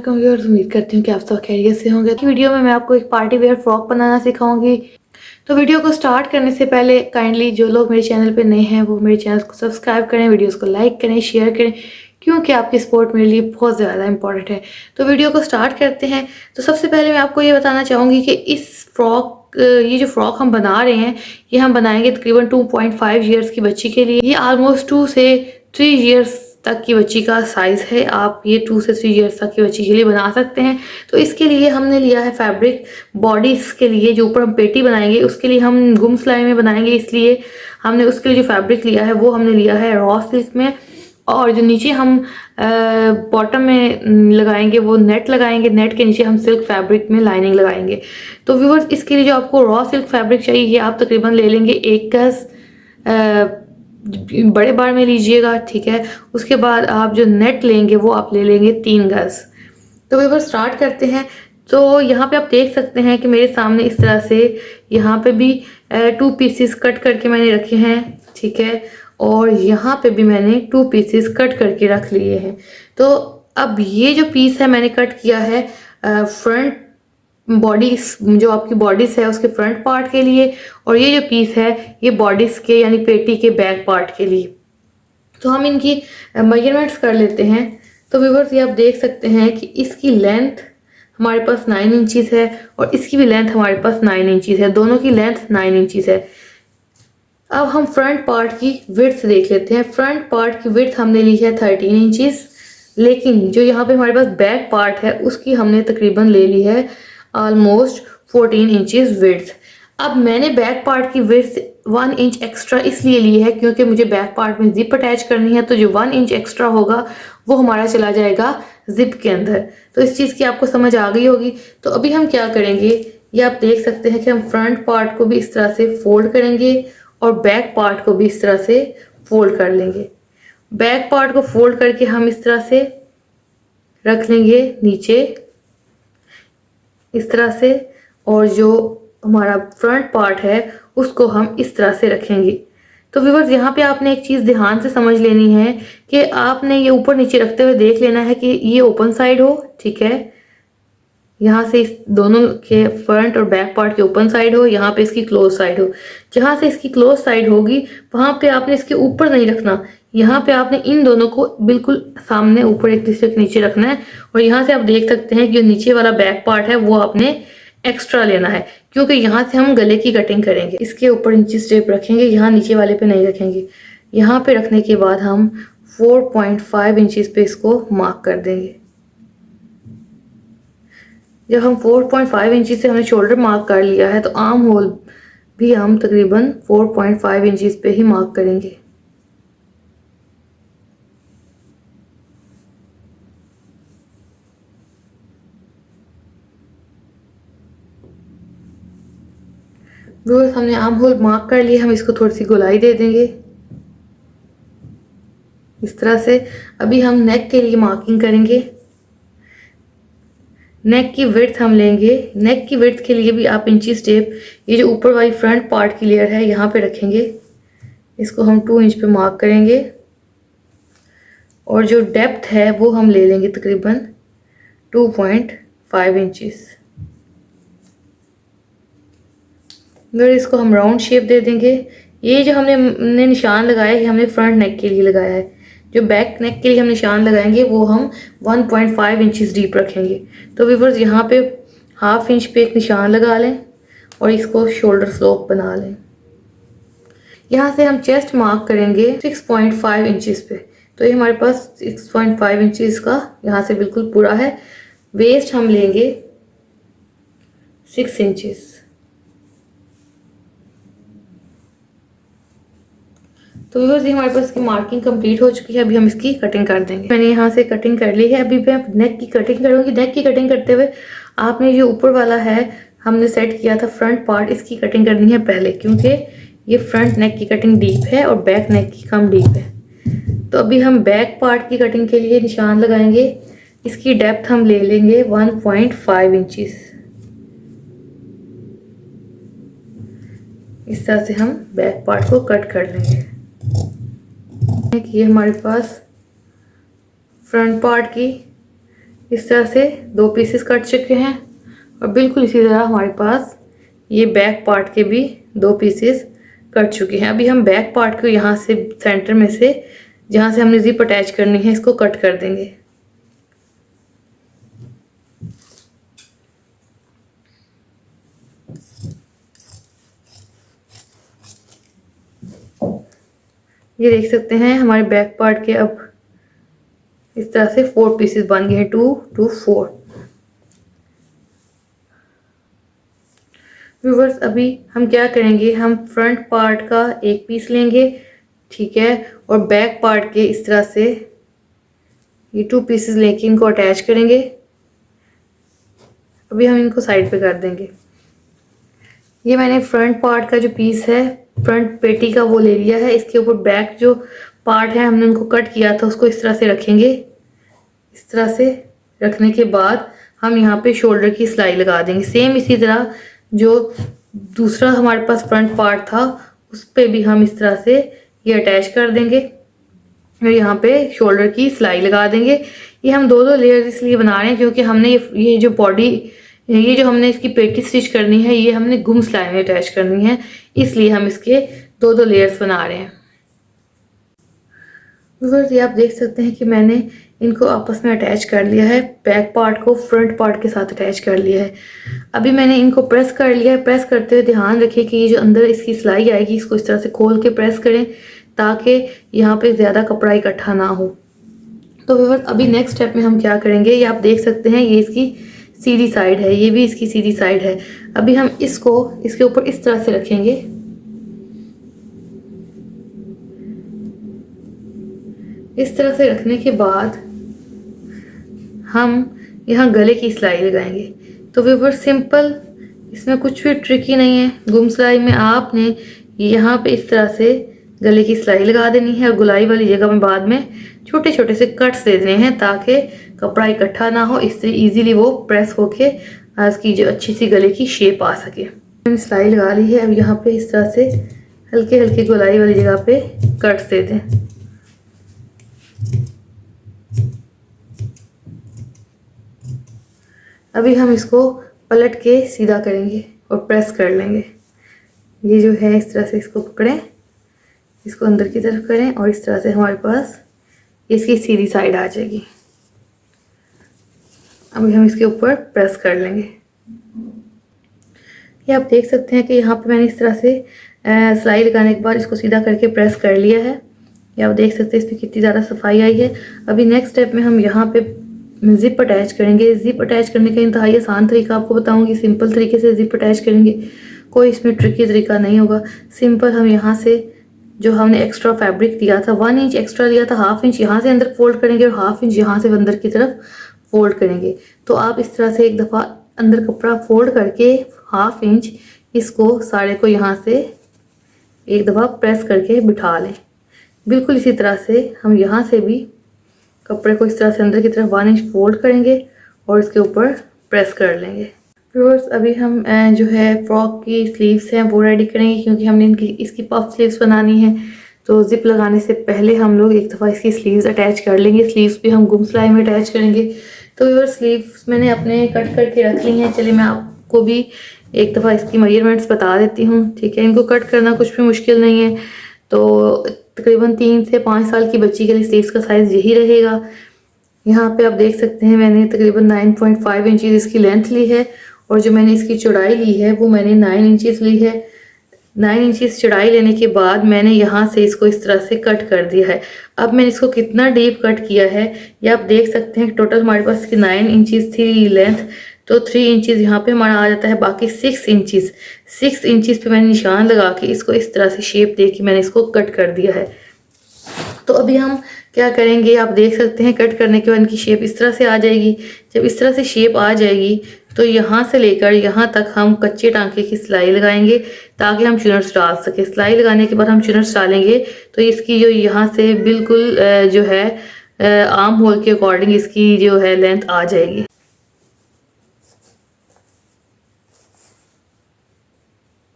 वालेकुम व्यूअर्स, उम्मीद करती हूँ कि आप सब खैरियत से होंगे। वीडियो में मैं आपको एक पार्टी वेयर फ्रॉक बनाना सिखाऊंगी। तो वीडियो को स्टार्ट करने से पहले काइंडली जो लोग मेरे चैनल पे नए हैं वो मेरे चैनल को सब्सक्राइब करें, वीडियोस को लाइक करें, शेयर करें, क्योंकि आपकी सपोर्ट मेरे लिए बहुत ज़्यादा इंपॉर्टेंट है। तो वीडियो को स्टार्ट करते हैं। तो सबसे पहले मैं आपको ये बताना चाहूँगी कि ये जो फ्रॉक हम बना रहे हैं, ये हम बनाएंगे तकरीबन 2.5 ईयर्स की बच्ची के लिए। ये ऑलमोस्ट 2 से 3 ईयर्स तक की बच्ची का साइज़ है। आप ये 2 से 3 ईयर्स तक की बच्ची के लिए बना सकते हैं। तो इसके लिए हमने लिया है फैब्रिक बॉडीज़ के लिए, जो ऊपर हम पेटी बनाएंगे उसके लिए हम गुम सिलाई में बनाएंगे, इसलिए हमने उसके लिए जो फैब्रिक लिया है वो हमने लिया है रॉ सिल्क में। और जो नीचे हम बॉटम में लगाएंगे वो नेट लगाएंगे, नेट के नीचे हम सिल्क फैब्रिक में लाइनिंग लगाएंगे। तो व्यूअर्स, इसके लिए जो आपको रॉ सिल्क फैब्रिक चाहिए ये आप तकरीबन ले लेंगे 1 गज, बड़े बार में लीजिएगा, ठीक है। उसके बाद आप जो नेट लेंगे वो आप ले लेंगे 3 गज। तो व्यूअर्स स्टार्ट करते हैं। तो यहाँ पे आप देख सकते हैं कि मेरे सामने इस तरह से यहाँ पे भी 2 पीसेस कट करके मैंने रखे हैं, ठीक है। और यहाँ पे भी मैंने 2 पीसेस कट करके रख लिए हैं। तो अब ये जो पीस है मैंने कट किया है फ्रंट बॉडी, जो आपकी बॉडीज है उसके फ्रंट पार्ट के लिए, और ये जो पीस है ये बॉडीज के यानी पेटी के बैक पार्ट के लिए। तो हम इनकी मेजरमेंट्स कर लेते हैं। तो व्यूअर्स, ये आप देख सकते हैं कि इसकी लेंथ हमारे पास 9 इंचज़ है और इसकी भी लेंथ हमारे पास 9 इंचज़ है, दोनों की लेंथ 9 इंचज़ है। अब हम फ्रंट पार्ट की विड्थ देख लेते हैं। फ्रंट पार्ट की विड्थ हमने ली है 13 इंचज़, लेकिन जो यहाँ पे हमारे पास बैक पार्ट है उसकी हमने तकरीबन ले ली है ऑलमोस्ट 14 इंचज़ विड्थ। अब मैंने बैक पार्ट की विड्थ 1 इंच एक्स्ट्रा इसलिए ली है क्योंकि मुझे बैक पार्ट में जिप अटैच करनी है, तो जो 1 इंच एक्स्ट्रा होगा वो हमारा चला जाएगा जिप के अंदर। तो इस चीज़ की आपको समझ आ गई होगी। तो अभी हम क्या करेंगे, ये आप देख सकते हैं कि हम फ्रंट पार्ट को भी इस तरह से फोल्ड करेंगे और बैक पार्ट को भी इस तरह से फोल्ड कर लेंगे। बैक पार्ट को फोल्ड करके हम इस तरह से रख लेंगे नीचे इस तरह से, और जो हमारा फ्रंट पार्ट है उसको हम इस तरह से रखेंगे। तो व्यूअर्स, यहाँ पे आपने एक चीज़ ध्यान से समझ लेनी है कि आपने ये ऊपर नीचे रखते हुए देख लेना है कि ये ओपन साइड हो, ठीक है। यहाँ से इस दोनों के फ्रंट और बैक पार्ट के ओपन साइड हो, यहाँ पे इसकी क्लोज साइड हो। जहाँ से इसकी क्लोज साइड होगी वहाँ पे आपने इसके ऊपर नहीं रखना, यहाँ पे आपने इन दोनों को बिल्कुल सामने ऊपर एक दूसरे के नीचे रखना है। और यहाँ से आप देख सकते हैं कि जो नीचे वाला बैक पार्ट है वो आपने एक्स्ट्रा लेना है, क्योंकि यहाँ से हम गले की कटिंग करेंगे। इसके ऊपर इंची स्टेप रखेंगे, यहाँ नीचे वाले पे नहीं रखेंगे। यहाँ पे रखने के बाद हम 4.5 इंचज़ पे इसको मार्क कर देंगे। जब हम 4.5 इंचज़ से हमने शोल्डर मार्क कर लिया है तो आर्म होल भी हम तकरीबन 4.5 इंचज़ पे ही मार्क करेंगे। व्यूअर्स, हमने आर्म होल मार्क कर लिया, हम इसको थोड़ी सी गोलाई दे देंगे इस तरह से। अभी हम नेक के लिए मार्किंग करेंगे। नेक की विड्थ हम लेंगे। नेक की विड्थ के लिए भी आप इंची स्टेप, ये जो ऊपर वाली फ्रंट पार्ट की लेयर है यहाँ पे रखेंगे, इसको हम 2 इंच पे मार्क करेंगे। और जो डेप्थ है वो हम ले लेंगे तकरीबन 2.5 इंचज़। फिर इसको हम राउंड शेप दे देंगे। ये जो हमने निशान लगाया है हमने फ्रंट नेक के लिए लगाया है। जो बैक नेक के लिए हम निशान लगाएंगे वो हम 1.5 इंचज़ डीप रखेंगे। तो व्यूअर्स, यहाँ पे 1/2 इंच पे एक निशान लगा लें और इसको शोल्डर स्लोप बना लें। यहाँ से हम चेस्ट मार्क करेंगे 6.5 इंचज़ पे। तो ये हमारे पास 6.5 इंचज़ का यहाँ से बिल्कुल पूरा है। वेस्ट हम लेंगे 6 इंचज़। तो व्यूअर्स, ये हमारे पास इसकी मार्किंग कंप्लीट हो चुकी है। अभी हम इसकी कटिंग कर देंगे। मैंने यहाँ से कटिंग कर ली है। अभी मैं नेक की कटिंग करूँगी। नेक की कटिंग करते हुए आपने जो ऊपर वाला है हमने सेट किया था फ्रंट पार्ट, इसकी कटिंग करनी है पहले, क्योंकि ये फ्रंट नेक की कटिंग डीप है और बैक नेक की कम डीप है। तो अभी हम बैक पार्ट की कटिंग के लिए निशान लगाएंगे। इसकी डेप्थ हम ले लेंगे 1.5 इंचज़। इस तरह से हम बैक पार्ट को कट कर लेंगे। ये हमारे पास फ्रंट पार्ट की इस तरह से 2 पीसेस कट चुके हैं और बिल्कुल इसी तरह हमारे पास ये बैक पार्ट के भी 2 पीसेस कट चुके हैं। अभी हम बैक पार्ट को यहाँ से सेंटर में से जहाँ से हमने जिप अटैच करनी है इसको कट कर देंगे। ये देख सकते हैं हमारे बैक पार्ट के अब इस तरह से 4 पीसेस बन गए हैं, 2 2 4। व्यूवर्स अभी हम क्या करेंगे, हम फ्रंट पार्ट का एक पीस लेंगे, ठीक है, और बैक पार्ट के इस तरह से ये 2 पीसेस लेके इनको अटैच करेंगे। अभी हम इनको साइड पे कर देंगे। ये मैंने फ्रंट पार्ट का जो पीस है फ्रंट पेटी का वो ले लिया है। इसके ऊपर बैक जो पार्ट है हमने उनको कट किया था उसको इस तरह से रखेंगे। इस तरह से रखने के बाद हम यहाँ पे शोल्डर की सिलाई लगा देंगे। सेम इसी तरह जो दूसरा हमारे पास फ्रंट पार्ट था उस पे भी हम इस तरह से ये अटैच कर देंगे और यहाँ पे शोल्डर की सिलाई लगा देंगे। ये हम 2-2 लेयर इसलिए बना रहे हैं क्योंकि हमने ये जो बॉडी ये जो हमने इसकी पेटी स्टिच करनी है ये हमने गुम सिलाई में अटैच करनी है, इसलिए हम इसके 2-2 लेयर्स बना रहे हैं। व्यूअर्स ये आप देख सकते हैं कि मैंने इनको आपस में अटैच कर लिया है, बैक पार्ट को फ्रंट पार्ट के साथ अटैच कर लिया है। अभी मैंने इनको प्रेस कर लिया है। प्रेस करते हुए ध्यान रखिए कि ये जो अंदर इसकी सिलाई आएगी इसको इस तरह से खोल के प्रेस करें ताकि यहाँ पे ज़्यादा कपड़ा इकट्ठा ना हो। तो व्यूअर्स अभी नेक्स्ट स्टेप में हम क्या करेंगे, ये आप देख सकते हैं ये इसकी सीधी साइड है, ये भी इसकी सीधी साइड है। अभी हम इसको इसके ऊपर इस तरह से रखेंगे। इस तरह से रखने के बाद हम यहाँ गले की सिलाई लगाएंगे। तो व्यूअर्स सिंपल, इसमें कुछ भी ट्रिकी नहीं है। गुम सिलाई में आपने यहाँ पे इस तरह से गले की सिलाई लगा देनी है और गुलाई वाली जगह में बाद में छोटे छोटे से कट्स दे देने हैं ताकि कपड़ा इकट्ठा ना हो, इससे इजीली वो प्रेस होके इसकी जो अच्छी सी गले की शेप आ सके। मैंने सिलाई लगा ली है। अब यहाँ पे इस तरह से हल्के हल्के गुलाई वाली जगह पे कट्स दे दें। अभी हम इसको पलट के सीधा करेंगे और प्रेस कर लेंगे। ये जो है इस तरह से इसको पकड़ें, इसको अंदर की तरफ करें और इस तरह से हमारे पास इसकी सीधी साइड आ जाएगी। अभी हम इसके ऊपर प्रेस कर लेंगे। ये आप देख सकते हैं कि यहाँ पे मैंने इस तरह से सिलाई लगाने के बाद इसको सीधा करके प्रेस कर लिया है। ये आप देख सकते हैं इसमें कितनी ज़्यादा सफाई आई है। अभी नेक्स्ट स्टेप में हम यहाँ पे जिप अटैच करेंगे। जिप अटैच करने का इंतहाई आसान तरीका आपको बताऊंगी। सिंपल तरीके से जिप अटैच करेंगे, कोई इसमें ट्रिकी तरीका नहीं होगा। सिंपल हम यहाँ से जो हमने एक्स्ट्रा फैब्रिक दिया था 1 इंच एक्स्ट्रा लिया था, 1/2 इंच यहाँ से अंदर फोल्ड करेंगे और 1/2 इंच यहाँ से अंदर की तरफ फोल्ड करेंगे। तो आप इस तरह से एक दफ़ा अंदर कपड़ा फोल्ड करके 1/2 इंच इसको सारे को यहाँ से एक दफ़ा प्रेस करके बिठा लें। बिल्कुल इसी तरह से हम यहाँ से भी कपड़े को इस तरह से अंदर की तरफ 1 इंच फोल्ड करेंगे और इसके ऊपर प्रेस कर लेंगे। व्यूअर्स अभी हम जो है फ्रॉक की स्लीव्स हैं वो रेडी करेंगे क्योंकि हमने इसकी पफ स्लीव्स बनानी है। तो जिप लगाने से पहले हम लोग एक दफ़ा इसकी स्लीव्स अटैच कर लेंगे। स्लीव्स भी हम गुम सिलाई में अटैच करेंगे। तो व्यूअर्स स्लीव्स मैंने अपने कट करके रख ली हैं। चलिए मैं आपको भी एक दफ़ा इसकी मेजरमेंट्स बता देती हूँ, ठीक है। इनको कट करना कुछ भी मुश्किल नहीं है। तो तकरीबन 3 से 5 साल की बच्ची के लिए स्लीव्स का साइज़ यही रहेगा। यहाँ पे आप देख सकते हैं मैंने तकरीबन 9.5 इंचज़ इसकी लेंथ ली है और जो मैंने इसकी चौड़ाई ली है वो मैंने 9 इंचज़ ली है। 9 इंचज़ चौड़ाई लेने के बाद मैंने यहाँ से इसको इस तरह से कट कर दिया है। अब मैंने इसको कितना डीप कट किया है ये आप देख सकते हैं। टोटल हमारे पास इसकी 9 इंचज़ थी लेंथ, तो 3 इंचज़ यहाँ पे हमारा आ जाता है। बाकी 6 इंचज़ पे मैंने निशान लगा के इसको इस तरह से शेप दे के मैंने इसको कट कर दिया है। तो अभी हम क्या करेंगे, आप देख सकते हैं कट करने के बाद इनकी शेप इस तरह से आ जाएगी। जब इस तरह से शेप आ जाएगी तो यहाँ से लेकर यहाँ तक हम कच्चे टांके की सिलाई लगाएंगे ताकि हम चुनर्स डाल सके। सिलाई लगाने के बाद हम चुनर्स डालेंगे तो इसकी जो यहाँ से बिल्कुल जो है आर्म होल के अकॉर्डिंग इसकी जो है लेंथ आ जाएगी।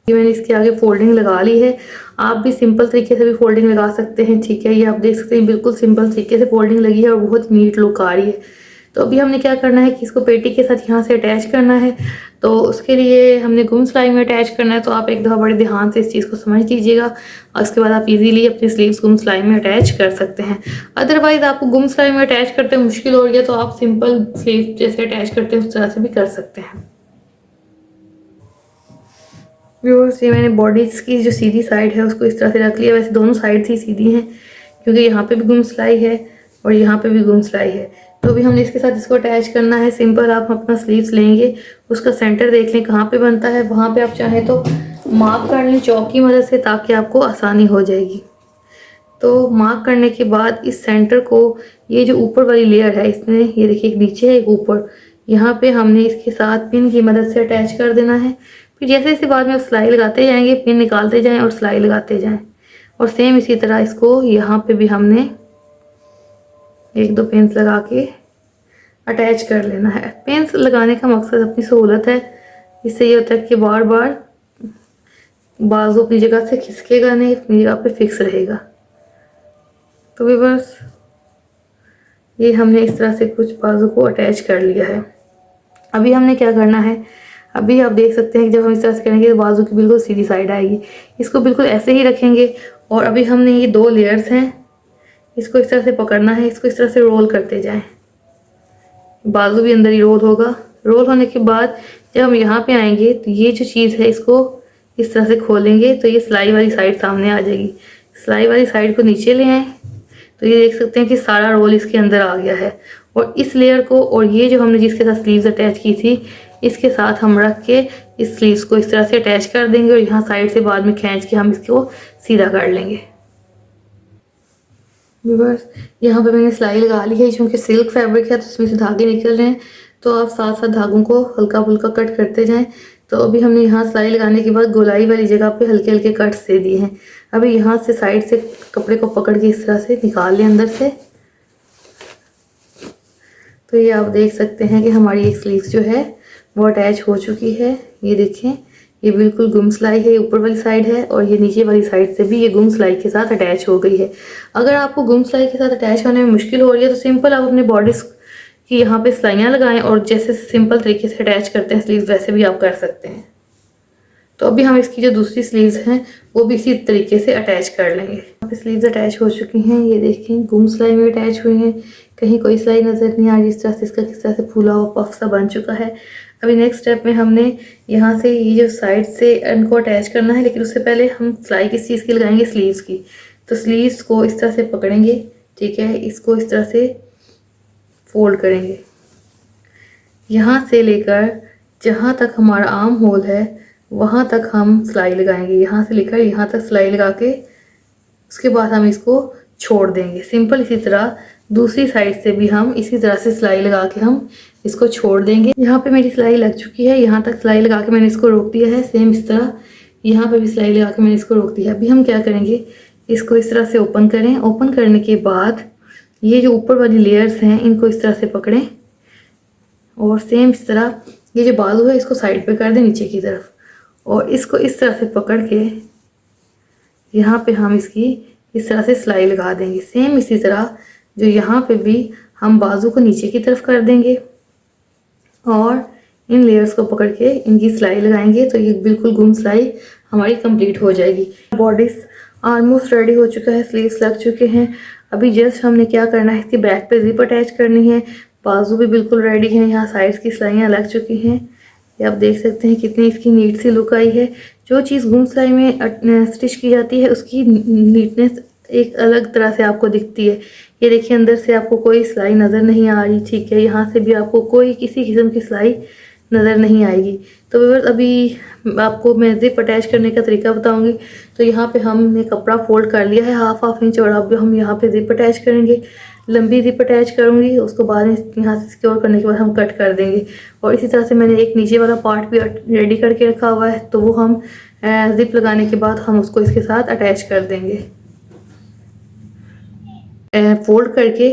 मैंने इसके आगे फोल्डिंग लगा ली है। आप भी सिंपल तरीके से भी फोल्डिंग लगा सकते हैं, ठीक है। ये आप देख सकते हैं बिल्कुल सिंपल तरीके से फोल्डिंग लगी है और बहुत नीट लुक आ रही है। तो अभी हमने क्या करना है कि इसको पेटी के साथ यहाँ से अटैच करना है। तो उसके लिए हमने गुम सिलाई में अटैच करना है, तो आप एक दफ़ा बड़े ध्यान से इस चीज़ को समझ लीजिएगा और उसके बाद आप इजीली अपनी स्लीव्स गुम सिलाई में अटैच कर सकते हैं। अदरवाइज़ आपको गुम सिलाई में अटैच करते मुश्किल हो रही है तो आप सिंपल स्लीव जैसे अटैच करते हैं उस तरह से भी कर सकते हैं। व्यूअर्स, ये मैंने बॉडीज़ की जो सीधी साइड है उसको इस तरह से रख लिया। वैसे दोनों साइड ही सीधी हैं क्योंकि यहाँ पे भी गुम सिलाई है और यहाँ पे भी गुम सिलाई है। तो अभी हमने इसके साथ इसको अटैच करना है। सिंपल आप अपना स्लीव्स लेंगे, उसका सेंटर देख लें कहाँ पे बनता है, वहाँ पे आप चाहें तो मार्क कर लें चौक की मदद से ताकि आपको आसानी हो जाएगी। तो मार्क करने के बाद इस सेंटर को, ये जो ऊपर वाली लेयर है इसमें, ये देखिए एक नीचे है एक ऊपर, यहाँ पे हमने इसके साथ पिन की मदद से अटैच कर देना है। फिर जैसे जैसे बाद में आप सिलाई लगाते जाएंगे, पिन निकालते जाएं और सिलाई लगाते जाएं। और सेम इसी तरह इसको यहाँ पे भी हमने एक दो पिन्स लगा के अटैच कर लेना है। पिन्स लगाने का मकसद अपनी सहूलत है, इससे ये होता है कि बार बार बाजू अपनी जगह से खिसकेगा नहीं, अपनी जगह पे फिक्स रहेगा। तो व्यूअर्स, ये हमने इस तरह से कुछ बाजू को अटैच कर लिया है। अभी हमने क्या करना है, अभी आप देख सकते हैं कि जब हम इस तरह से करेंगे तो बाजू की बिल्कुल सीधी साइड आएगी। इसको बिल्कुल ऐसे ही रखेंगे और अभी हमने ये दो लेयर्स हैं, इसको इस तरह से पकड़ना है, इसको इस तरह से रोल करते जाएं। बाजू भी अंदर ही रोल होगा। रोल होने के बाद जब हम यहाँ पे आएंगे तो ये जो चीज़ है इसको इस तरह से खोलेंगे तो ये सिलाई वाली साइड सामने आ जाएगी। सिलाई वाली साइड को नीचे ले आएँ तो ये देख सकते हैं कि सारा रोल इसके अंदर आ गया है। और इस लेयर को और ये जो हमने जिसके साथ स्लीव्स अटैच की थी इसके साथ हम रख के इस स्लीव्स को इस तरह से अटैच कर देंगे और यहाँ साइड से बाद में खींच के हम इसको सीधा कर लेंगे। व्यूअर्स, यहाँ पे मैंने सिलाई लगा ली है। चूँकि सिल्क फैब्रिक है तो इसमें से धागे निकल रहे हैं, तो आप साथ साथ धागों को हल्का फुल्का कट करते जाएं। तो अभी हमने यहाँ सिलाई लगाने के बाद गोलाई वाली जगह पे हल्के हल्के कट्स दे दिए हैं। अभी यहाँ से साइड से कपड़े को पकड़ के इस तरह से निकाल लें अंदर से। तो ये आप देख सकते हैं कि हमारी एक स्लीव जो है वो अटैच हो चुकी है। ये देखें, ये बिल्कुल गुम सिलाई है, ये ऊपर वाली साइड है और ये नीचे वाली साइड से भी ये गुम सिलाई के साथ अटैच हो गई है। अगर आपको गुम सिलाई के साथ अटैच होने में मुश्किल हो रही है तो सिंपल आप अपने बॉडी की यहाँ पे सिलाइयाँ लगाएं और जैसे सिंपल तरीके से अटैच करते हैं स्लीव्स वैसे भी आप कर सकते हैं। तो अभी हम इसकी जो दूसरी स्लीव्स हैं वो भी इसी तरीके से अटैच कर लेंगे। यहाँ पे स्लीव्स अटैच हो चुकी हैं, ये देखें गुम सिलाई में अटैच हुई हैं, कहीं कोई सिलाई नज़र नहीं आ रही। इस तरह से इसका किस तरह से फूला हुआ पफ सा बन चुका है। अभी नेक्स्ट स्टेप में हमने यहाँ से ये जो साइड से इनको अटैच करना है, लेकिन उससे पहले हम सिलाई किस चीज़ की लगाएंगे, स्लीव्स की। तो स्लीव्स को इस तरह से पकड़ेंगे, ठीक है, इसको इस तरह से फोल्ड करेंगे, यहाँ से लेकर जहाँ तक हमारा आर्म होल है वहाँ तक हम सिलाई लगाएंगे। यहाँ से लेकर यहाँ तक सिलाई लगा के उसके बाद हम इसको छोड़ देंगे। सिंपल इसी तरह दूसरी साइड से भी हम इसी तरह से सिलाई लगा के हम इसको छोड़ देंगे। यहाँ पे मेरी सिलाई लग चुकी है, यहाँ तक सिलाई लगा के मैंने इसको रोक दिया है। सेम इस तरह यहाँ पे भी सिलाई लगा के मैंने इसको रोक दिया है। अभी हम क्या करेंगे, इसको इस तरह से ओपन करें। ओपन करने के बाद ये जो ऊपर वाली लेयर्स हैं इनको इस तरह से पकड़ें और सेम इस तरह ये जो बाजू है इसको साइड पे कर दें नीचे की तरफ और इसको इस तरह से पकड़ के यहाँ पे हम इसकी इस तरह से सिलाई लगा देंगे। सेम इसी तरह जो यहाँ पे भी हम बाजू को नीचे की तरफ कर देंगे और इन लेयर्स को पकड़ के इनकी सिलाई लगाएंगे तो ये बिल्कुल गुम सिलाई हमारी कंप्लीट हो जाएगी। बॉडीज ऑलमोस्ट रेडी हो चुका है, स्लीव्स लग चुके हैं। अभी जस्ट हमने क्या करना है, इसकी बैक पे जिप अटैच करनी है। बाजू भी बिल्कुल रेडी है, यहाँ साइड्स की सिलाइयाँ लग चुकी हैं। ये आप देख सकते हैं कितनी इसकी नीट सी लुक आई है। जो चीज़ गुम सिलाई में स्टिच की जाती है उसकी नीटनेस एक अलग तरह से आपको दिखती है। ये देखिए अंदर से आपको कोई सिलाई नज़र नहीं आ रही, ठीक है, यहाँ से भी आपको कोई किसी किस्म की सिलाई नज़र नहीं आएगी। तो व्यूअर्स, अभी आपको मैं जिप अटैच करने का तरीका बताऊंगी। तो यहाँ पे हमने कपड़ा फोल्ड कर लिया है हाफ इंच और अब हम यहाँ पे जिप अटैच करेंगे। लंबी जिप अटैच करूँगी, उसको बाद में यहाँ से सिक्योर करने के बाद हम कट कर देंगे। और इसी तरह से मैंने एक नीचे वाला पार्ट भी रेडी करके रखा हुआ है, तो वो हम जिप लगाने के बाद हम उसको इसके साथ अटैच कर देंगे। फोल्ड करके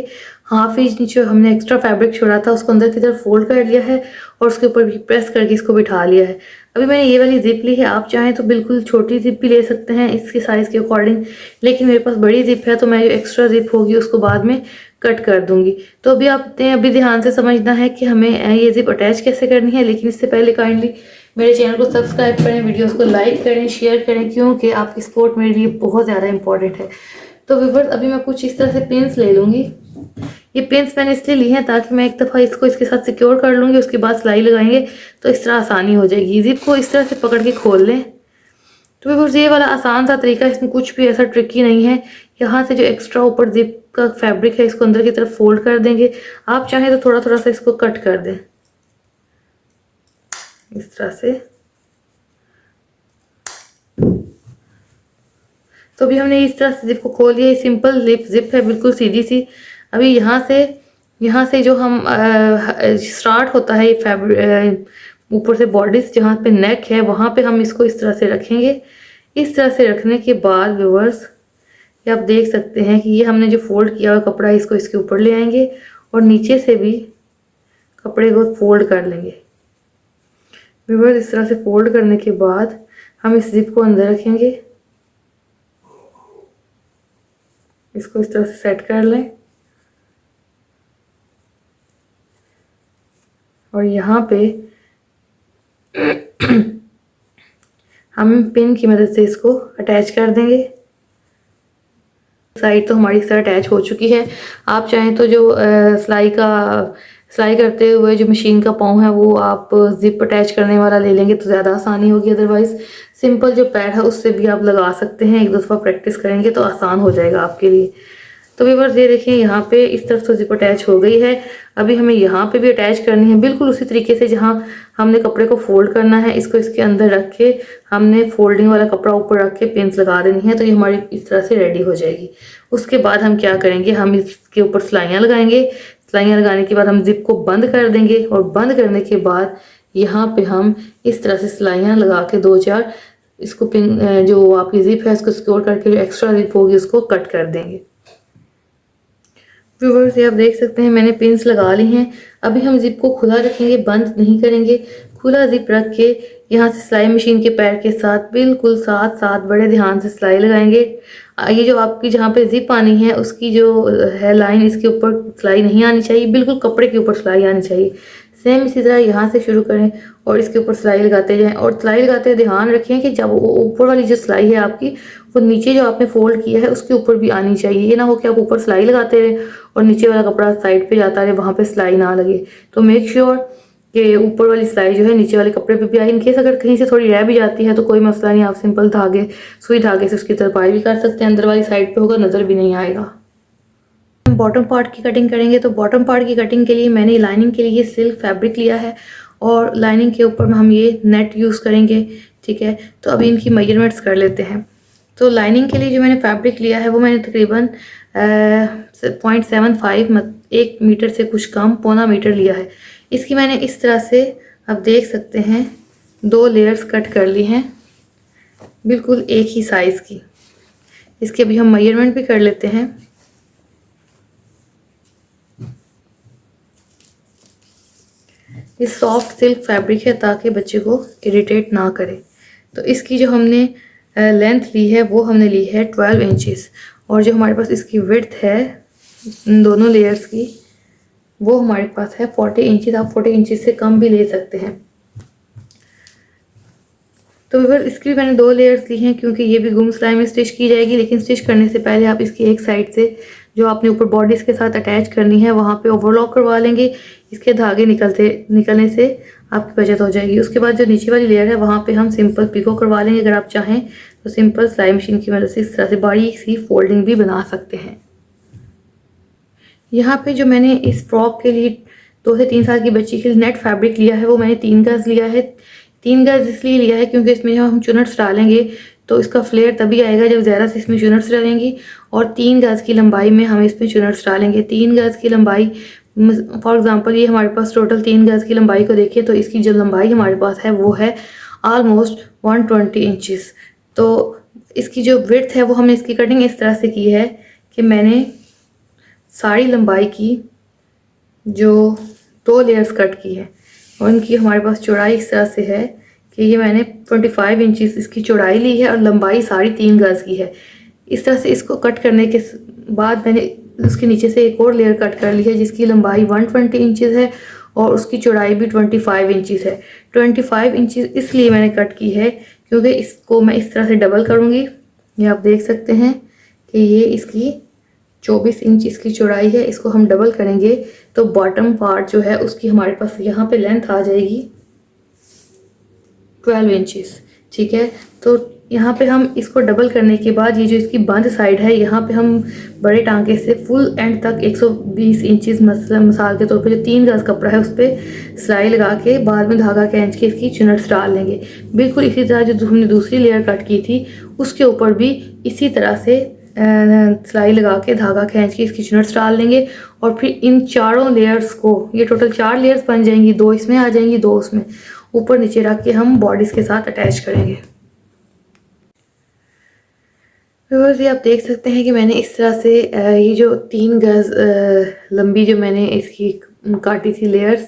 हाफ इंच नीचे हमने एक्स्ट्रा फैब्रिक छोड़ा था उसको अंदर की तरफ फोल्ड कर लिया है और उसके ऊपर भी प्रेस करके इसको बिठा लिया है। अभी मैंने ये वाली जिप ली है, आप चाहें तो बिल्कुल छोटी जिप भी ले सकते हैं इसके साइज़ के अकॉर्डिंग, लेकिन मेरे पास बड़ी जिप है तो मैं जो एक्स्ट्रा जिप होगी उसको बाद में कट कर दूंगी। तो अभी आपने अभी ध्यान से समझना है कि हमें ये जिप अटैच कैसे करनी है, लेकिन इससे पहले काइंडली मेरे चैनल को सब्सक्राइब करें, वीडियोस को लाइक करें, शेयर करें, क्योंकि आपकी सपोर्ट मेरे लिए बहुत ज़्यादा इंपॉर्टेंट है। तो व्यूअर्स अभी मैं कुछ इस तरह से पिन्स ले लूँगी। ये पिन्स मैंने इसलिए ली हैं ताकि मैं एक दफ़ा इसको इसके साथ सिक्योर कर लूँगी, उसके बाद सिलाई लगाएंगे तो इस तरह आसानी हो जाएगी। जिप को इस तरह से पकड़ के खोल लें। तो व्यूअर्स ये वाला आसान सा तरीका है, इसमें कुछ भी ऐसा ट्रिकी नहीं है। यहाँ से जो एक्स्ट्रा ऊपर जिप का फैब्रिक है इसको अंदर की तरफ फोल्ड कर देंगे। आप चाहें तो थोड़ा थोड़ा सा इसको कट कर दें इस तरह से। तो अभी हमने इस तरह से जिप को खोल लिया। सिंपल जिप है, बिल्कुल सीधी सी। अभी यहाँ से जो हम स्टार्ट होता है ये फैब्रिक ऊपर से बॉडी जहाँ पे नेक है वहाँ पे हम इसको इस तरह से रखेंगे। इस तरह से रखने के बाद व्यूअर्स ये आप देख सकते हैं कि ये हमने जो फोल्ड किया हुआ कपड़ा है इसको इसके ऊपर ले आएंगे और नीचे से भी कपड़े को फोल्ड कर लेंगे। व्यूअर्स इस तरह से फोल्ड करने के बाद हम इस जिप को अंदर रखेंगे, इसको इस तरह से सेट कर लें और यहाँ पे हम पिन की मदद से इसको अटैच कर देंगे। साइड तो हमारी इस तरह अटैच हो चुकी है। आप चाहें तो जो सिलाई करते हुए जो मशीन का पाँव है वो आप जिप अटैच करने वाला ले लेंगे तो ज़्यादा आसानी होगी। अदरवाइज़ सिंपल जो पैड है उससे भी आप लगा सकते हैं। एक दो दफ़ा प्रैक्टिस करेंगे तो आसान हो जाएगा आपके लिए। तो व्यूअर्स ये देखिए यहाँ पे इस तरफ तो जिप अटैच हो गई है। अभी हमें यहाँ पे भी अटैच करनी है बिल्कुल उसी तरीके से जहाँ हमने कपड़े को फोल्ड करना है। इसको इसके अंदर रख के हमने फोल्डिंग वाला कपड़ा ऊपर रख के पिन्स लगा देनी है, तो ये हमारी इस तरह से रेडी हो जाएगी। उसके बाद हम क्या करेंगे, हम इसके ऊपर सिलाइयाँ लगाएंगे। सिलाइयाँ लगाने के बाद हम जिप को बंद कर देंगे और बंद करने के बाद यहाँ पे हम इस तरह से सिलाइयाँ लगा के 2-4 इसको पिन जो आपकी जिप है उसको सिक्योर करके जो एक्स्ट्रा जिप होगी उसको कट कर देंगे। व्यूअर्स ये आप देख सकते हैं मैंने पिन्स लगा ली हैं। अभी हम जिप को खुला रखेंगे, बंद नहीं करेंगे। खुला जिप रख के यहाँ से सिलाई मशीन के पैर के साथ बिल्कुल साथ साथ बड़े ध्यान से सिलाई लगाएंगे। ये जो आपकी जहाँ पे जिप आनी है उसकी जो है लाइन इसके ऊपर सिलाई नहीं आनी चाहिए, बिल्कुल कपड़े के ऊपर सिलाई आनी चाहिए। सेम इसी तरह यहाँ से शुरू करें और इसके ऊपर सिलाई लगाते जाएं और सिलाई लगाते हुए ध्यान रखें कि जब वो ऊपर वाली जो सिलाई है आपकी वो नीचे जो आपने फोल्ड किया है उसके ऊपर भी आनी चाहिए। ये ना हो कि आप ऊपर सिलाई लगाते रहे और नीचे वाला कपड़ा साइड पे जाता रहे, वहाँ पे सिलाई ना लगे। तो मेक श्योर कि ऊपर वाली सिलाई जो है नीचे वाले कपड़े पे भी आए। इनकेस अगर कहीं से थोड़ी रह भी जाती है तो कोई मसला नहीं, आप सिंपल सुई धागे से उसकी तरपाई भी कर सकते हैं। अंदर वाली साइड पे होगा, नज़र भी नहीं आएगा। बॉटम पार्ट की कटिंग करेंगे तो बॉटम पार्ट की कटिंग के लिए मैंने लाइनिंग के लिए सिल्क फैब्रिक लिया है और लाइनिंग के ऊपर हम ये नेट यूज़ करेंगे। ठीक है, तो अभी इनकी मेजरमेंट्स कर लेते हैं। तो लाइनिंग के लिए जो मैंने फैब्रिक लिया है वो मैंने तकरीबन 0.75 1 मीटर से कुछ कम 0.25 मीटर लिया है। इसकी मैंने इस तरह से आप देख सकते हैं 2 लेयर्स कट कर ली हैं बिल्कुल एक ही साइज़ की। इसके अभी हम मेजरमेंट भी कर लेते हैं। ये सॉफ्ट सिल्क फैब्रिक है ताकि बच्चे को इरिटेट ना करे। तो इसकी जो हमने लेंथ ली है वो हमने ली है 12 इंचेस और जो हमारे पास इसकी विड्थ है इन दोनों लेयर्स की वो हमारे पास है 40 इंचेस। आप 40 इंचेस से कम भी ले सकते हैं। तो व्यूअर इसकी भी मैंने 2 लेयर्स ली हैं क्योंकि ये भी गुम सिलाई में स्टिच की जाएगी, लेकिन स्टिच करने से पहले आप इसकी एक साइड से जो आपने ऊपर बॉडीज़ के साथ अटैच करनी है वहाँ पे ओवरलॉक करवा लेंगे। इसके धागे निकलने से आपकी बचत हो जाएगी। उसके बाद जो नीचे वाली लेयर है वहाँ पे हम सिंपल पिको करवा लेंगे। अगर आप चाहें तो सिंपल सिलाई मशीन की मदद से इस तरह से बारीक सी फोल्डिंग भी बना सकते हैं। यहाँ पे जो मैंने इस फ्रॉक के लिए 2 से 3 साल की बच्ची के लिए नेट फैब्रिक लिया है वो मैंने 3 गज लिया है। 3 गज इसलिए लिया है क्योंकि इसमें जब हम चुनट्स डालेंगे तो इसका फ्लेयर तभी आएगा जब ज़्यादा से इसमें चुनट्स डालेंगी और 3 गज की लंबाई में हम इसमें चुनट्स डालेंगे। 3 गज की लंबाई फॉर एग्जांपल ये हमारे पास टोटल 3 गज की लंबाई को देखिए तो इसकी जो लंबाई हमारे पास है वो है ऑलमोस्ट 120 इंचेस। तो इसकी जो विड्थ है वो हमने इसकी कटिंग इस तरह से की है कि मैंने सारी लंबाई की जो 2 लेयर्स कट की है और इनकी हमारे पास चौड़ाई इस तरह से है कि ये मैंने 25 इंचेस इसकी चौड़ाई ली है और लंबाई 3.5 गज की है। इस तरह से इसको कट करने के बाद मैंने उसके नीचे से एक और लेयर कट कर ली है जिसकी लंबाई 120 इंचेस है और उसकी चौड़ाई भी 25 इंचेस है। 25 इंचेस इसलिए मैंने कट की है क्योंकि इसको मैं इस तरह से डबल करूँगी। ये आप देख सकते हैं कि ये इसकी 24 इंच इसकी चौड़ाई है, इसको हम डबल करेंगे तो बॉटम पार्ट जो है उसकी हमारे पास यहाँ पे लेंथ आ जाएगी 12 इंचेस। ठीक है, तो यहाँ पे हम इसको डबल करने के बाद ये जो इसकी बंद साइड है यहाँ पे हम बड़े टांके से फुल एंड तक 120 इंचेस मिसाल के तौर पे जो 3 गज कपड़ा है उस पर सिलाई लगा के बाद में धागा खींच के इसकी चुनट्स डाल लेंगे। बिल्कुल इसी तरह जो हमने दूसरी लेयर कट की थी उसके ऊपर भी इसी तरह से सिलाई लगा के धागा खींच के इसकी चुनट्स डाल लेंगे और फिर इन चारों लेयर्स को, ये टोटल 4 लेयर्स बन जाएंगी, 2 इसमें आ जाएंगी 2 उसमें, ऊपर नीचे रख के हम बॉडीज के साथ अटैच करेंगे। व्यूअर्स ये आप देख सकते हैं कि मैंने इस तरह से ये जो 3 गज लंबी जो मैंने इसकी काटी थी लेयर्स,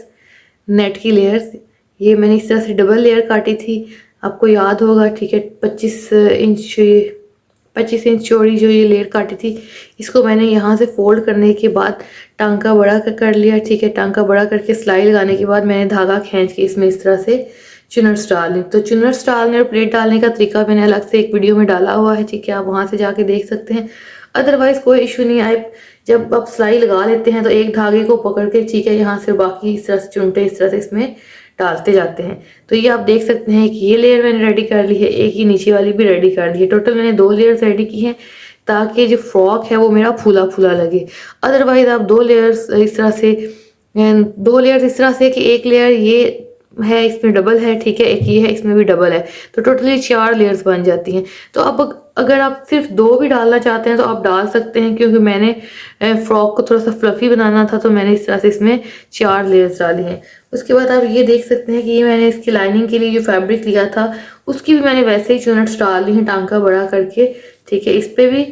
नेट की लेयर्स, ये मैंने इस तरह से डबल लेयर काटी थी, आपको याद होगा। ठीक है, 25 इंच चौड़ी जो ये लेयर काटी थी इसको मैंने यहाँ से फोल्ड करने के बाद टांका बड़ा कर लिया। ठीक है, टांका बड़ा करके सिलाई लगाने के बाद मैंने धागा खींच के इसमें इस तरह से चुनट्स डालने। तो चुनट्स डालने और प्लेट डालने का तरीका मैंने अलग से एक वीडियो में डाला हुआ है। ठीक है, आप वहाँ से जाके देख सकते हैं। अदरवाइज़ कोई इशू नहीं है, जब आप सिलाई लगा लेते हैं तो एक धागे को पकड़ के, ठीक है, यहाँ से बाकी इस तरह से चुनटे इस तरह से इसमें डालते जाते हैं। तो ये आप देख सकते हैं कि ये लेयर मैंने रेडी कर ली है, एक ही नीचे वाली भी रेडी कर ली है। टोटल मैंने 2 लेयर्स रेडी की हैं ताकि जो फ्रॉक है वो मेरा फूला फूला लगे। अदरवाइज आप 2 लेयर्स इस तरह से, 2 लेयर्स इस तरह से कि एक लेयर ये है इसमें डबल है, ठीक है, एक ये है इसमें भी डबल है, तो टोटली 4 लेयर्स बन जाती हैं। तो अब अगर आप सिर्फ 2 भी डालना चाहते हैं तो आप डाल सकते हैं, क्योंकि मैंने फ्रॉक को थोड़ा सा फ्लफी बनाना था तो मैंने इस तरह से इसमें 4 लेयर्स डाली हैं। उसके बाद आप ये देख सकते हैं कि ये मैंने इसकी लाइनिंग के लिए जो फैब्रिक लिया था उसकी भी मैंने वैसे ही चुनट्स डाल ली हैं टांका बड़ा करके। ठीक है, इस पर भी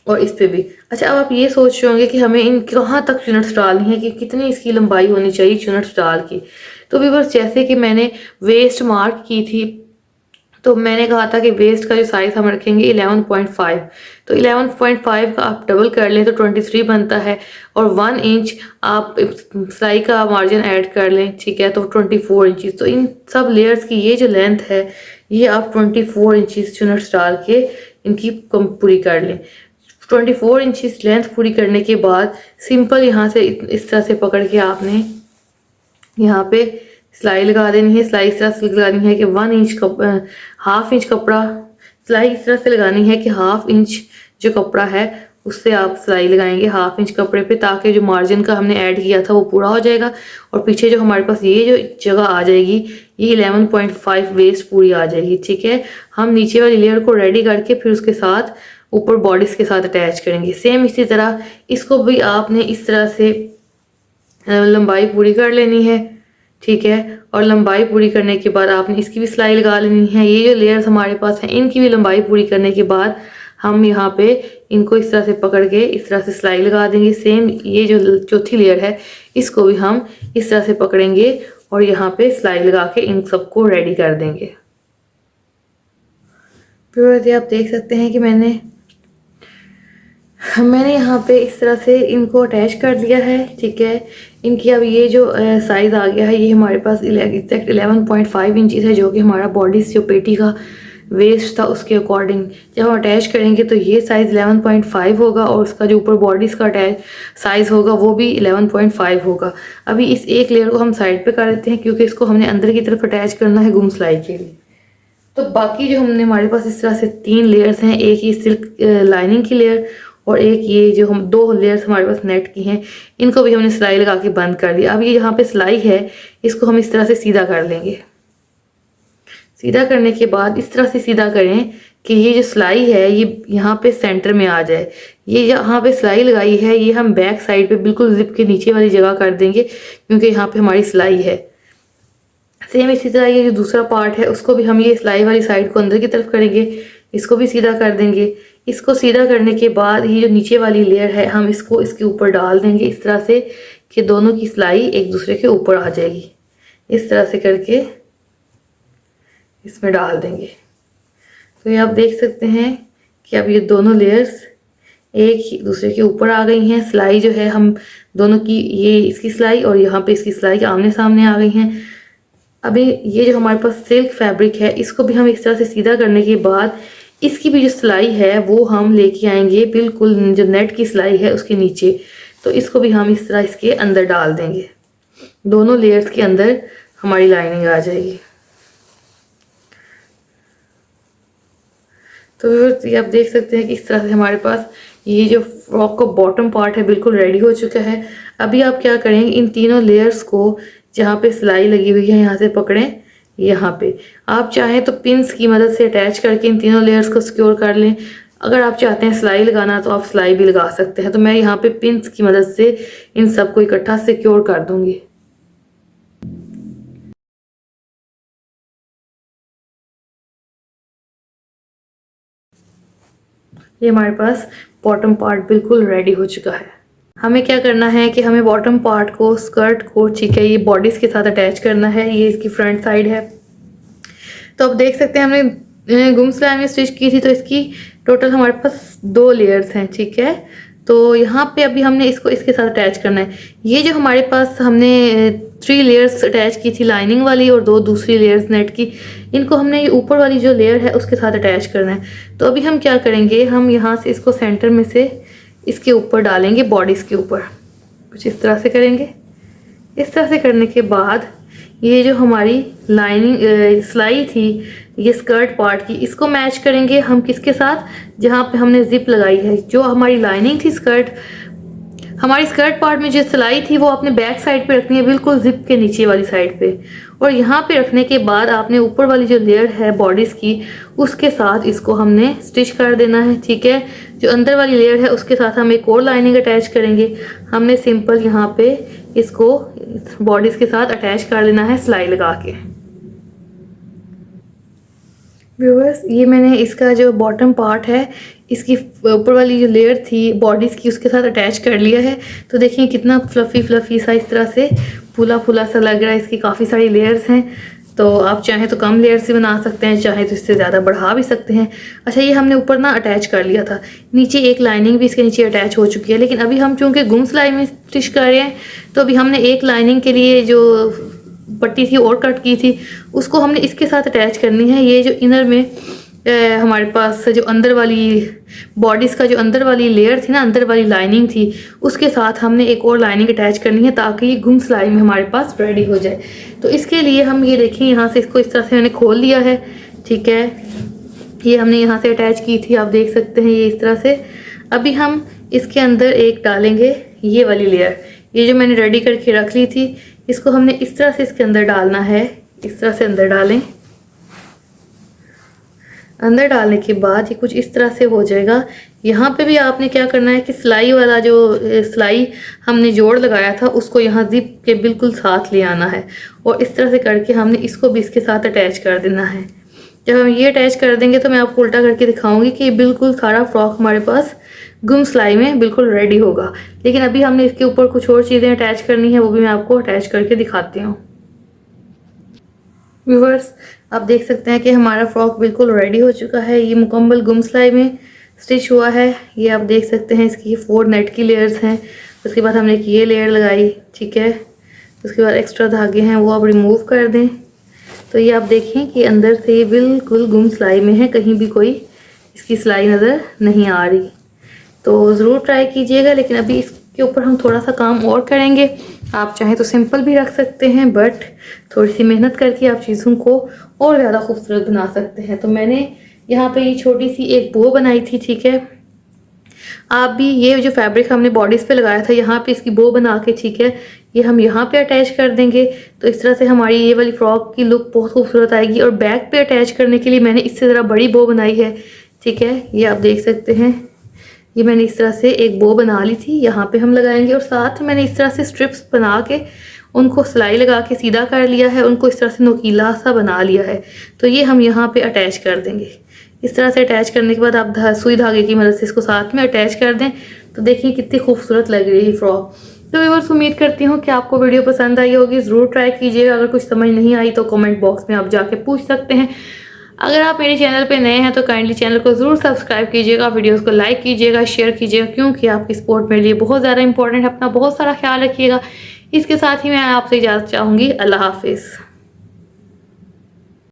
और इस पे भी। अच्छा, अब आप ये सोच रहे होंगे कि हमें इन कहाँ तक चुनट्स डालनी है, कि कितनी इसकी लंबाई होनी चाहिए चुनट्स डाल की। तो भी बस जैसे कि मैंने वेस्ट मार्क की थी तो मैंने कहा था कि वेस्ट का जो साइज हम रखेंगे 11.5, तो 11.5 का आप डबल कर लें तो 23 बनता है और 1 इंच आप सिलाई का मार्जिन ऐड कर लें। ठीक है, तो 24 इंचेस। तो इन सब लेयर्स की ये जो लेंथ है ये आप 24 इंचेस चुनट्स डाल के इनकी पूरी कर लें। 24 इंचेस लेंथ पूरी करने के बाद सिंपल यहाँ से इस तरह से पकड़ के आपने यहाँ पे सिलाई लगा देनी है। सिलाई इस तरह से लगानी है कि 1 इंच हाफ इंच कपड़ा, सिलाई इस तरह से लगानी है कि हाफ इंच जो कपड़ा है उससे आप सिलाई लगाएंगे हाफ इंच कपड़े पे, ताकि जो मार्जिन का हमने ऐड किया था वो पूरा हो जाएगा और पीछे जो हमारे पास ये जो जगह आ जाएगी ये 11.5 वेस्ट पूरी आ जाएगी। ठीक है, हम नीचे वाली लेयर को रेडी करके फिर उसके साथ ऊपर बॉडीज के साथ अटैच करेंगे। सेम इसी तरह इसको भी आपने इस तरह से लंबाई पूरी कर लेनी है। ठीक है, और लंबाई पूरी करने के बाद आपने इसकी भी सिलाई लगा लेनी है। ये जो लेयर्स हमारे पास हैं इनकी भी लंबाई पूरी करने के बाद हम यहाँ पे इनको इस तरह से पकड़ के इस तरह से सिलाई लगा देंगे। सेम ये जो चौथी लेयर है इसको भी हम इस तरह से पकड़ेंगे और यहाँ पे सिलाई लगा के इन सबको रेडी कर देंगे। फिर आप देख सकते हैं कि मैंने यहाँ पे इस तरह से इनको अटैच कर दिया है। ठीक है, इनकी अब ये जो साइज़ आ गया है ये हमारे पास एग्जैक्ट 11.5 इंचेस है, जो कि हमारा बॉडी जो पेटी का वेस्ट था उसके अकॉर्डिंग जब हम अटैच करेंगे तो ये साइज़ 11.5 होगा और उसका जो ऊपर बॉडीज़ का अटैच साइज़ होगा वो भी 11.5 होगा। अभी इस एक लेयर को हम साइड पे कर देते हैं क्योंकि इसको हमने अंदर की तरफ अटैच करना है गुम सिलाई के लिए। तो बाकी जो हमने हमारे पास इस तरह से 3 लेयर्स हैं, एक ये सिल्क लाइनिंग की लेयर और एक ये जो हम 2 लेयर्स हमारे पास नेट की हैं, इनको भी हमने सिलाई लगा के बंद कर दिया। अब ये जहाँ पे सिलाई है इसको हम इस तरह से सीधा कर लेंगे। सीधा करने के बाद इस तरह से सीधा करें कि ये जो सिलाई है ये यहाँ पे सेंटर में आ जाए। ये यहाँ पे सिलाई लगाई है ये हम बैक साइड पे बिल्कुल जिप के नीचे वाली जगह कर देंगे क्योंकि यहाँ पे हमारी सिलाई है। सेम इसी तरह ये जो दूसरा पार्ट है उसको भी हम ये सिलाई वाली साइड को अंदर की तरफ करेंगे, इसको भी सीधा कर देंगे। इसको सीधा करने के बाद ये जो नीचे वाली लेयर है हम इसको इसके ऊपर डाल देंगे इस तरह से कि दोनों की सिलाई एक दूसरे के ऊपर आ जाएगी। इस तरह से करके इसमें डाल देंगे। तो ये आप देख सकते हैं कि अब ये दोनों लेयर्स एक ही दूसरे के ऊपर आ गई हैं। सिलाई जो है हम दोनों की, ये इसकी सिलाई और यहाँ पे इसकी सिलाई आमने सामने आ गई हैं। अभी ये जो हमारे पास सिल्क फैब्रिक है, इसको भी हम इस तरह से सीधा करने के बाद इसकी भी जो सिलाई है वो हम लेके आएंगे बिल्कुल जो नेट की सिलाई है उसके नीचे। तो इसको भी हम इस तरह इसके अंदर डाल देंगे, दोनों लेयर्स के अंदर हमारी लाइनिंग आ जाएगी। तो ये आप देख सकते हैं कि इस तरह से हमारे पास ये जो फ्रॉक का बॉटम पार्ट है बिल्कुल रेडी हो चुका है। अभी आप क्या करेंगे, इन तीनों लेयर्स को जहाँ पे सिलाई लगी हुई है यहाँ से पकड़ें। यहाँ पे आप चाहें तो पिंस की मदद से अटैच करके इन तीनों लेयर्स को सिक्योर कर लें। अगर आप चाहते हैं सिलाई लगाना तो आप सिलाई भी लगा सकते हैं। तो मैं यहाँ पे पिंस की मदद से इन सबको इकट्ठा सिक्योर कर दूंगी। ये हमारे पास बॉटम पार्ट बिल्कुल रेडी हो चुका है। हमें क्या करना है कि हमें बॉटम पार्ट को, स्कर्ट को, ठीक है, ये बॉडीज के साथ अटैच करना है। ये इसकी फ्रंट साइड है। तो अब देख सकते हैं हमने गुम सिलाई में स्टिच की थी, तो इसकी टोटल हमारे पास 2 लेयर्स हैं, ठीक है। तो यहाँ पे अभी हमने इसको इसके साथ अटैच करना है। ये जो हमारे पास हमने 3 लेयर्स अटैच की थी लाइनिंग वाली और 2 दूसरी लेयर्स नेट की, इनको हमने ये ऊपर वाली जो लेयर है उसके साथ अटैच करना है। तो अभी हम क्या करेंगे, हम यहाँ से इसको सेंटर में से इसके ऊपर डालेंगे, बॉडीज़ के ऊपर कुछ इस तरह से करेंगे। इस तरह से करने के बाद ये जो हमारी लाइनिंग सिलाई थी ये स्कर्ट पार्ट की, इसको मैच करेंगे हम किसके साथ, जहाँ पे हमने जिप लगाई है। जो हमारी लाइनिंग थी हमारी स्कर्ट पार्ट में जो सिलाई थी वो आपने बैक साइड पे रखनी है, बिल्कुल जिप के नीचे वाली साइड पे। और यहाँ पे रखने के बाद आपने ऊपर वाली जो लेयर है बॉडीज़ की उसके साथ इसको हमने स्टिच कर देना है, ठीक है। जो अंदर वाली लेयर है उसके साथ हम एक और लाइनिंग अटैच करेंगे। हमने सिंपल यहाँ पे इसको बॉडीज़ के साथ अटैच कर लेना है सिलाई लगा के। व्यूअर्स, ये मैंने इसका जो बॉटम पार्ट है इसकी ऊपर वाली जो लेयर थी बॉडीज़ की उसके साथ अटैच कर लिया है। तो देखिए कितना फ्लफ़ी सा इस तरह से फूला फूला सा लग रहा है। इसकी काफ़ी सारी लेयर्स हैं, तो आप चाहें तो कम लेयर से बना सकते हैं, चाहे तो इससे ज़्यादा बढ़ा भी सकते हैं। अच्छा, ये हमने ऊपर ना अटैच कर लिया था, नीचे एक लाइनिंग भी इसके नीचे अटैच हो चुकी है। लेकिन अभी हम चूँकि गुम सिलाई में स्टिच कर रहे हैं तो अभी हमने एक लाइनिंग के लिए जो पट्टी थी और कट की थी उसको हमने इसके साथ अटैच करनी है। ये जो इनर में हमारे पास जो अंदर वाली बॉडीज़ का जो अंदर वाली लेयर थी ना, अंदर वाली लाइनिंग थी, उसके साथ हमने एक और लाइनिंग अटैच करनी है ताकि ये गुम सिलाई में हमारे पास रेडी हो जाए। तो इसके लिए हम ये देखें यहाँ से इसको इस तरह से मैंने खोल लिया है, ठीक है। ये हमने यहाँ से अटैच की थी, आप देख सकते हैं ये इस तरह से। अभी हम इसके अंदर एक डालेंगे ये वाली लेयर, ये जो मैंने रेडी करके रख ली थी, इसको हमने इस तरह से इसके अंदर डालना है। इस तरह से अंदर डालें। अंदर डालने के बाद ये कुछ इस तरह से हो जाएगा। यहाँ पे भी आपने क्या करना है कि सिलाई वाला जो सिलाई हमने जोड़ लगाया था उसको यहाँ जिप के बिल्कुल साथ ले आना है और इस तरह से करके हमने इसको भी इसके साथ अटैच कर देना है। जब हम ये अटैच कर देंगे तो मैं आपको उल्टा करके दिखाऊंगी कि बिल्कुल सारा फ्रॉक हमारे पास गुम सिलाई में बिल्कुल रेडी होगा। लेकिन अभी हमने इसके ऊपर कुछ और चीज़ें अटैच करनी है, वो भी मैं आपको अटैच करके दिखाती हूँ। व्यूअर्स, आप देख सकते हैं कि हमारा फ्रॉक बिल्कुल रेडी हो चुका है। ये मुकम्मल गुम सिलाई में स्टिच हुआ है। ये आप देख सकते हैं इसकी 4 नेट की लेयर्स हैं। उसके बाद हमने एक ये लेयर लगाई, ठीक है। उसके बाद एक्स्ट्रा धागे हैं वो आप रिमूव कर दें। तो ये आप देखें कि अंदर से ये बिल्कुल गुम सिलाई में है, कहीं भी कोई इसकी सिलाई नज़र नहीं आ रही। तो ज़रूर ट्राई कीजिएगा। लेकिन अभी इसके ऊपर हम थोड़ा सा काम और करेंगे। आप चाहें तो सिंपल भी रख सकते हैं, बट थोड़ी सी मेहनत करके आप चीज़ों को और ज़्यादा खूबसूरत बना सकते हैं। तो मैंने यहाँ पे ये छोटी सी एक बो बनाई थी, ठीक है। आप भी ये जो फैब्रिक हमने बॉडीज़ पे लगाया था यहाँ पे इसकी बो बना के, ठीक है, ये हम यहाँ पे अटैच कर देंगे। तो इस तरह से हमारी ये वाली फ्रॉक की लुक बहुत खूबसूरत आएगी। और बैक पे अटैच करने के लिए मैंने इससे ज़रा बड़ी बो बनाई है, ठीक है। ये आप देख सकते हैं, ये मैंने इस तरह से एक बो बना ली थी, यहाँ पे हम लगाएंगे। और साथ मैंने इस तरह से स्ट्रिप्स बना के उनको सिलाई लगा के सीधा कर लिया है, उनको इस तरह से नोकीला सा बना लिया है। तो ये हम यहाँ पे अटैच कर देंगे। इस तरह से अटैच करने के बाद आप सुई धागे की मदद से इसको साथ में अटैच कर दें। तो देखिए कितनी खूबसूरत लग रही है फ्रॉक। तो व्यूअर्स उम्मीद करती हूँ कि आपको वीडियो पसंद आई होगी। ज़रूर ट्राई कीजिएगा। अगर कुछ समझ नहीं आई तो कमेंट बॉक्स में आप जाके पूछ सकते हैं। अगर आप मेरे चैनल पे नए हैं तो काइंडली चैनल को ज़रूर सब्सक्राइब कीजिएगा, वीडियोस को लाइक कीजिएगा, शेयर कीजिएगा, क्योंकि आपकी सपोर्ट मेरे लिए बहुत ज़्यादा इंपॉर्टेंट है। अपना बहुत सारा ख्याल रखिएगा। इसके साथ ही मैं आपसे इजाज़त चाहूँगी। अल्लाह हाफिज़।